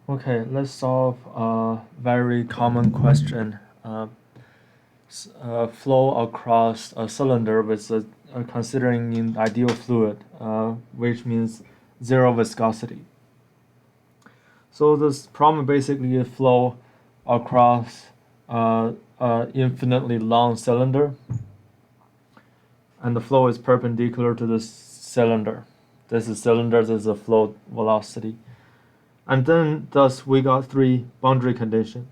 Okay, let's solve a very common question. Flow across a cylinder with considering an ideal fluid, which means zero viscosity. So this problem basically is flow across infinitely long cylinder, and the flow is perpendicular to the cylinder. This is cylinder, this is the flow velocity. And then thus we got three boundary conditions.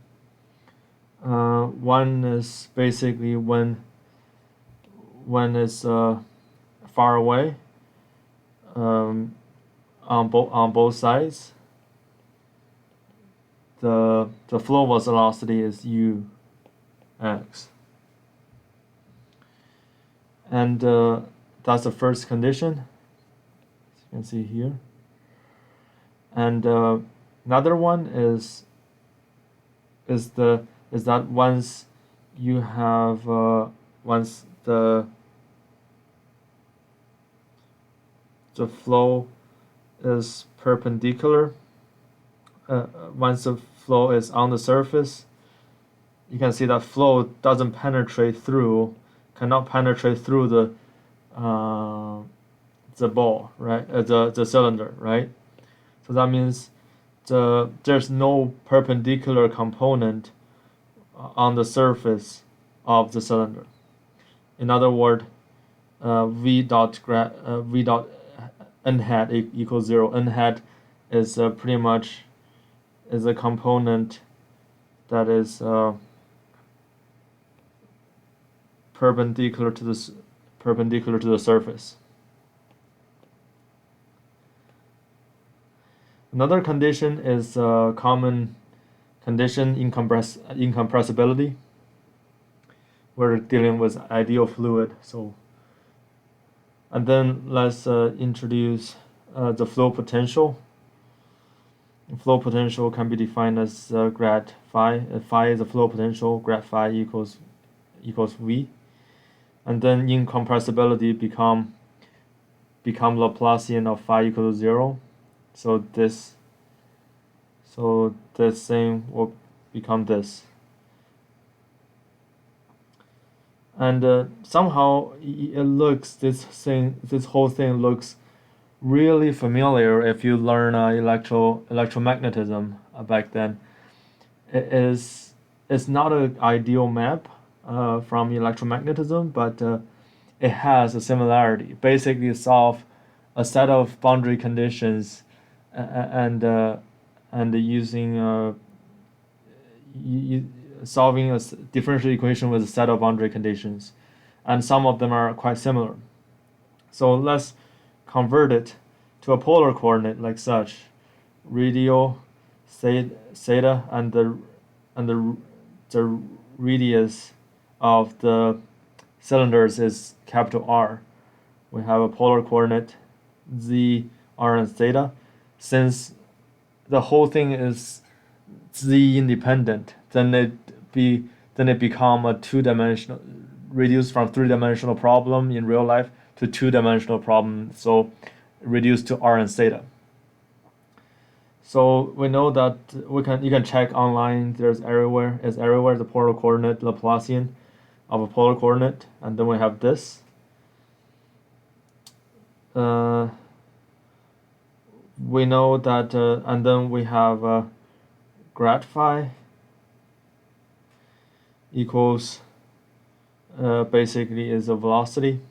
One is basically when it's far away on both sides. The flow velocity is ux, and that's the first condition. As you can see here. And another one is that once you have once the flow is perpendicular, once the flow is on the surface, you can see that flow cannot penetrate through the ball, right? The cylinder, right? So that means there's no perpendicular component on the surface of the cylinder. In other words, v dot n hat equals 0. N hat is pretty much is a component that is perpendicular to the surface. Another condition is a common condition, incompressibility. We're dealing with ideal fluid, so. And then let's introduce the flow potential. Flow potential can be defined as grad phi. Phi is the flow potential. Grad phi equals v. And then incompressibility become Laplacian of phi equals 0. So this thing will become this. And somehow this whole thing looks really familiar if you learn electromagnetism back then. It's not an ideal map from electromagnetism, but it has a similarity. Basically, solve a set of boundary conditions and using solving a differential equation with a set of boundary conditions, and some of them are quite similar. So let's convert it to a polar coordinate like such. Radial theta and the radius of the cylinders is capital R. We have a polar coordinate z, r, and theta. Since the whole thing is z independent, then it become a two-dimensional, reduced from three-dimensional problem in real life to two-dimensional problem. So reduced to r and theta. So we know that you can check online. There's everywhere the polar coordinate Laplacian of a polar coordinate, and then we have this. We know that, and then we have grad phi equals basically is the velocity.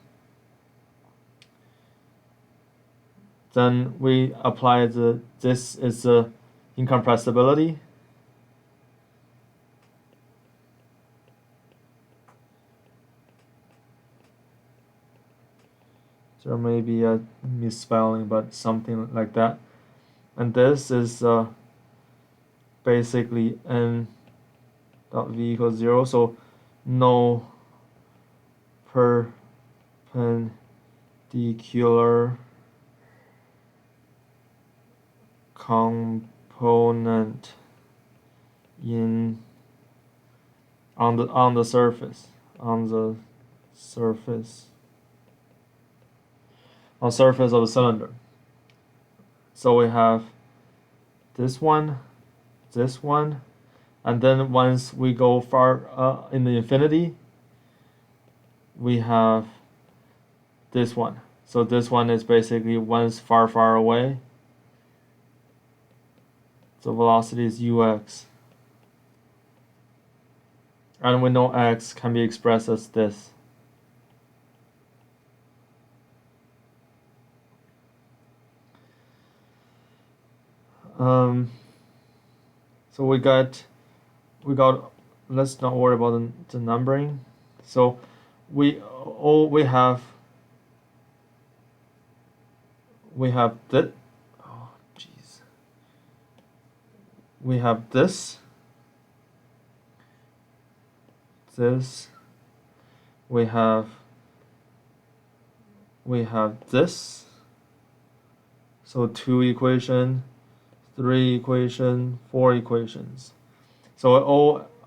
Then we apply this is the incompressibility. There may be a misspelling, but something like that. And this is basically n dot v equals 0, so no perpendicular component on the surface of the cylinder. So we have this one this one, and then once we go far in the infinity, we have this one. So this one is basically once far, far away. So velocity is ux. And we know x can be expressed as this. So we got, let's not worry about the numbering. So we have that. Oh, jeez. We have this. We have this. So 2 equation, 3 equation, 4 equations. So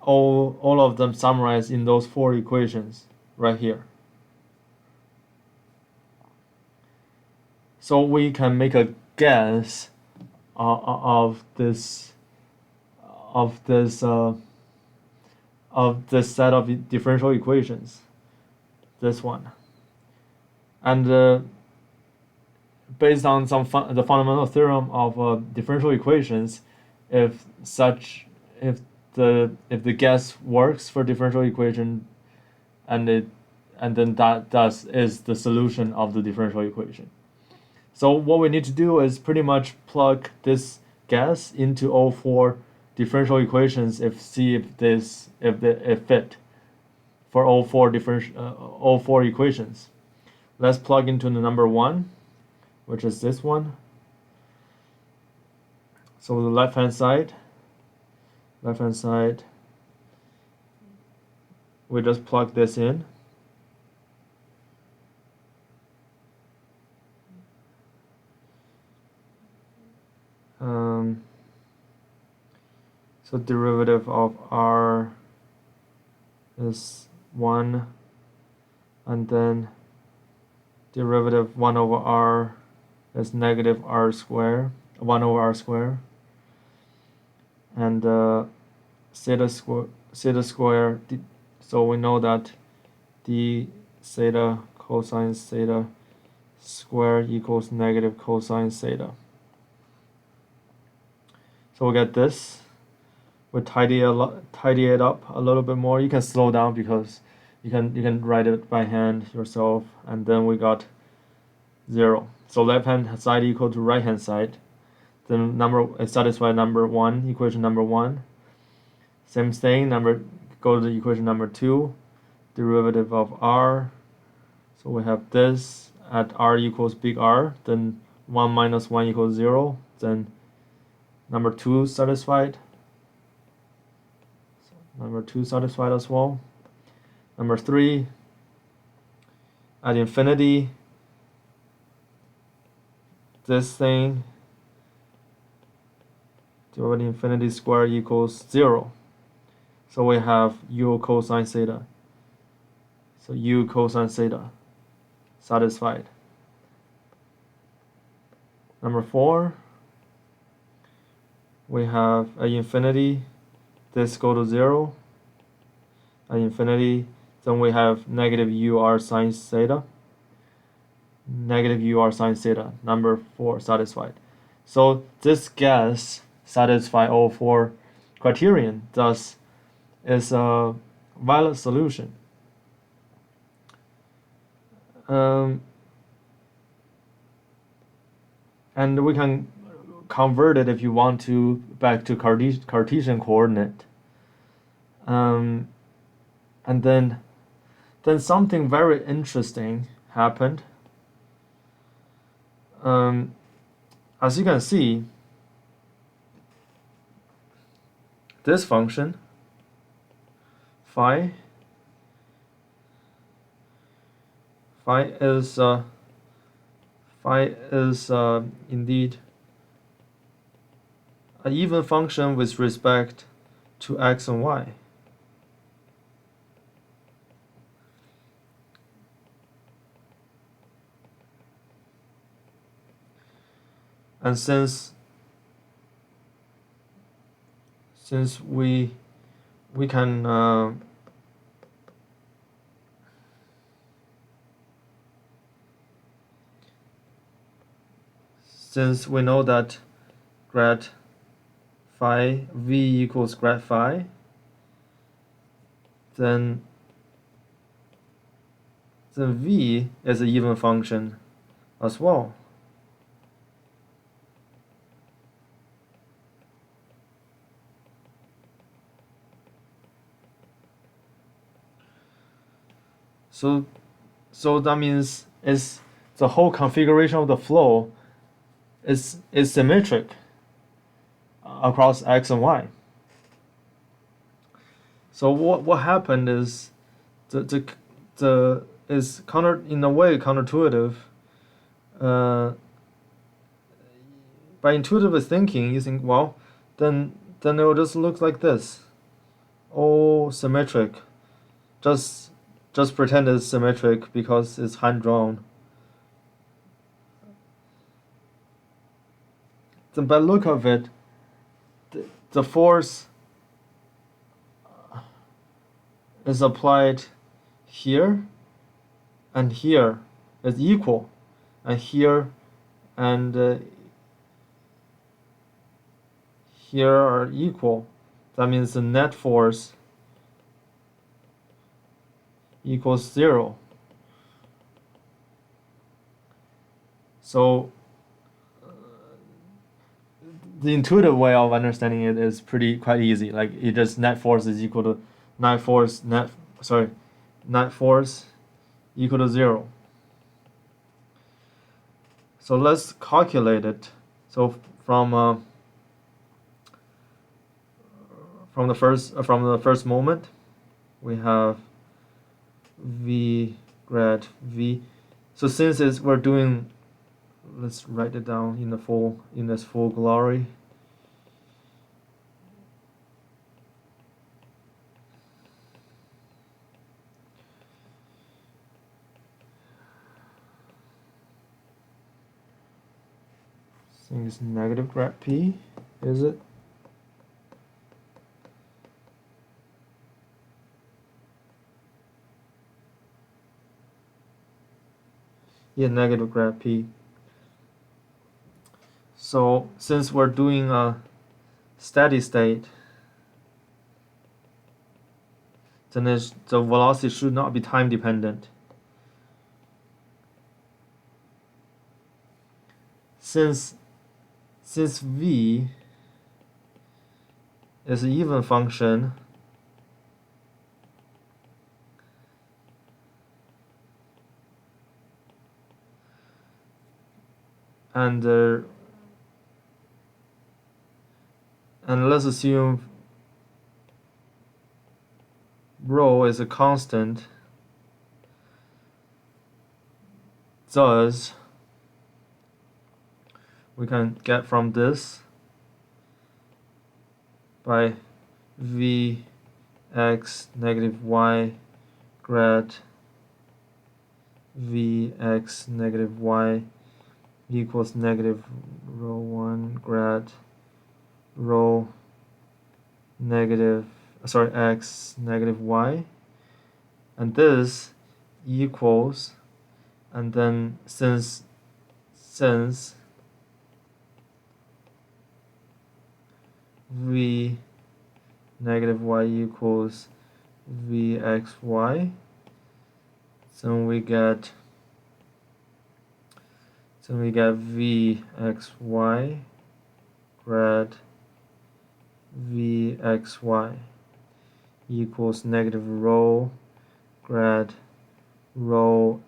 all of them summarized in those 4 equations right here. So we can make a guess of this set of differential equations, this one, and based on the fundamental theorem of differential equations, if the guess works for differential equation, and then that is the solution of the differential equation. So what we need to do is pretty much plug this guess into all 4 differential equations see if it fit for all 4 equations. Let's plug into the number 1, which is this one. So the left hand side, we just plug this in. So derivative of r is 1, and then derivative 1 over r is negative r squared, 1 over r squared, and theta square. So we know that d theta cosine theta square equals negative cosine theta. So we get this. We tidy it up a little bit more. You can slow down because you can write it by hand yourself, and then we got 0. So left hand side equal to right hand side. Then satisfy number 1, equation number 1. Same thing, go to the equation number 2, derivative of r. So we have this at r equals big R, then 1 minus 1 equals 0. Then number 2 satisfied. Number 2 satisfied as well. Number 3, at infinity, this thing, derivative infinity square equals 0. So we have u cosine theta. So u cosine theta satisfied. Number 4, we have at infinity, this go to 0. At infinity, then we have negative ur sine theta. Negative ur sine theta. Number 4 satisfied. So this guess satisfy all 4 criterion. Thus, is a valid solution. And we can convert it if you want to back to Cartesian coordinate. And then something very interesting happened. As you can see, this function phi is indeed an even function with respect to x and y. And since since we can since we know that grad phi v equals grad phi, then v is an even function as well. So that means the whole configuration of the flow is symmetric across x and y. So what happened is the is in a way counterintuitive. By intuitive thinking, you think, well, then it will just look like this, all symmetric. Just pretend it's symmetric because it's hand drawn. Then by look of it, the force is applied here and here is equal, and here and here are equal. That means the net force equals 0. So the intuitive way of understanding it is quite easy. Like, it just net force is equal to net force equal to 0. So let's calculate it. So from the first moment, we have v grad v. So since we're doing, let's write it down in this full glory. I think it's negative grad p, is it? Yeah, negative grad p. So since we're doing a steady state, then the velocity should not be time dependent. Since v is an even function, and let's assume rho is a constant, thus we can get from this by v x negative y grad v x negative y equals negative rho 1 grad rho x negative y, and this equals, and then since v negative y equals vxy, so we get vxy grad vxy equals negative rho grad rho,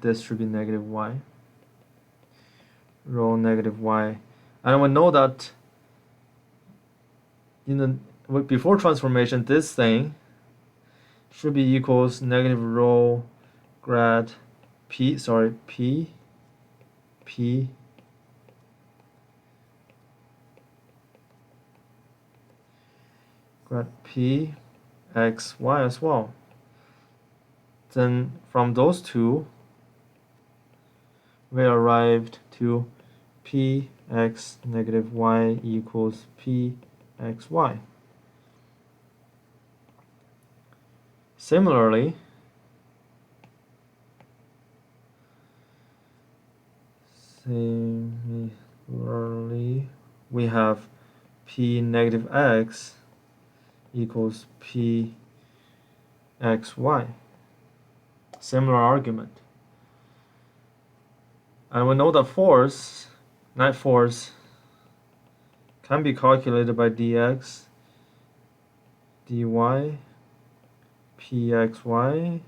this should be negative y, rho negative y. And we know that before transformation, this thing should be equals negative rho grad p grad p x y as well. Then from those two, we arrived to p x negative y equals p xy. Similarly, we have p negative x equals p xy. Similar argument. And we know that force, net force, can be calculated by dx, dy, pxy,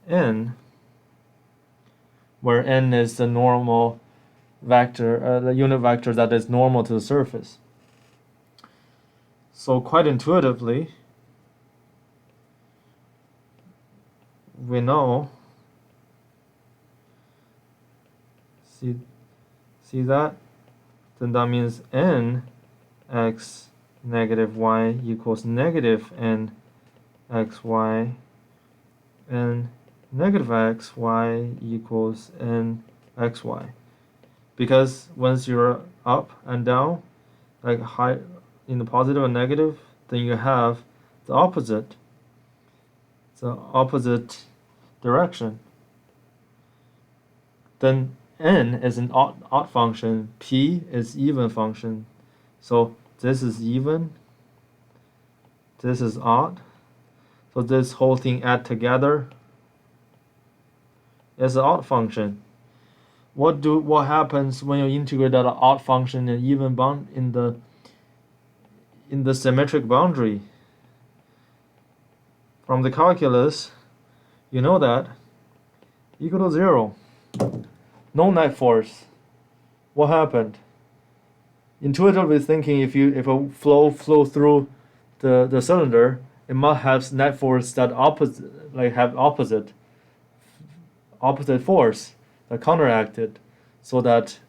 n, where n is the normal vector, the unit vector that is normal to the surface. So quite intuitively, we know, see that? Then that means n x negative y equals negative n xy, and negative xy equals n xy. Because once you're up and down, like high in the positive and negative, then you have the opposite direction. Then n is an odd function, p is even function. So this is even, this is odd. So this whole thing add together is an odd function. What happens when you integrate that odd function and even bound in the symmetric boundary? From the calculus, you know that equal to 0. No net force. What happened? Intuitively thinking, if a flow through the cylinder, it must have net force that have opposite force that counteracted, so that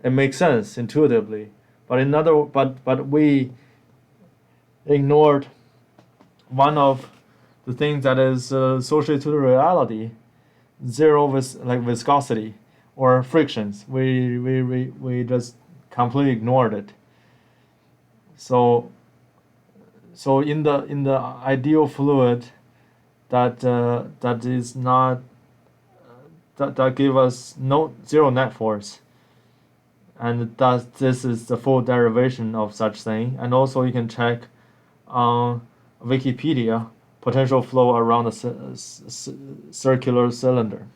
it makes sense intuitively. But we ignored one of the things that is associated to the reality, viscosity or frictions. We just completely ignored it. So in the ideal fluid that is not that give us zero net force, and this is the full derivation of such thing. And also you can check on Wikipedia potential flow around a circular cylinder.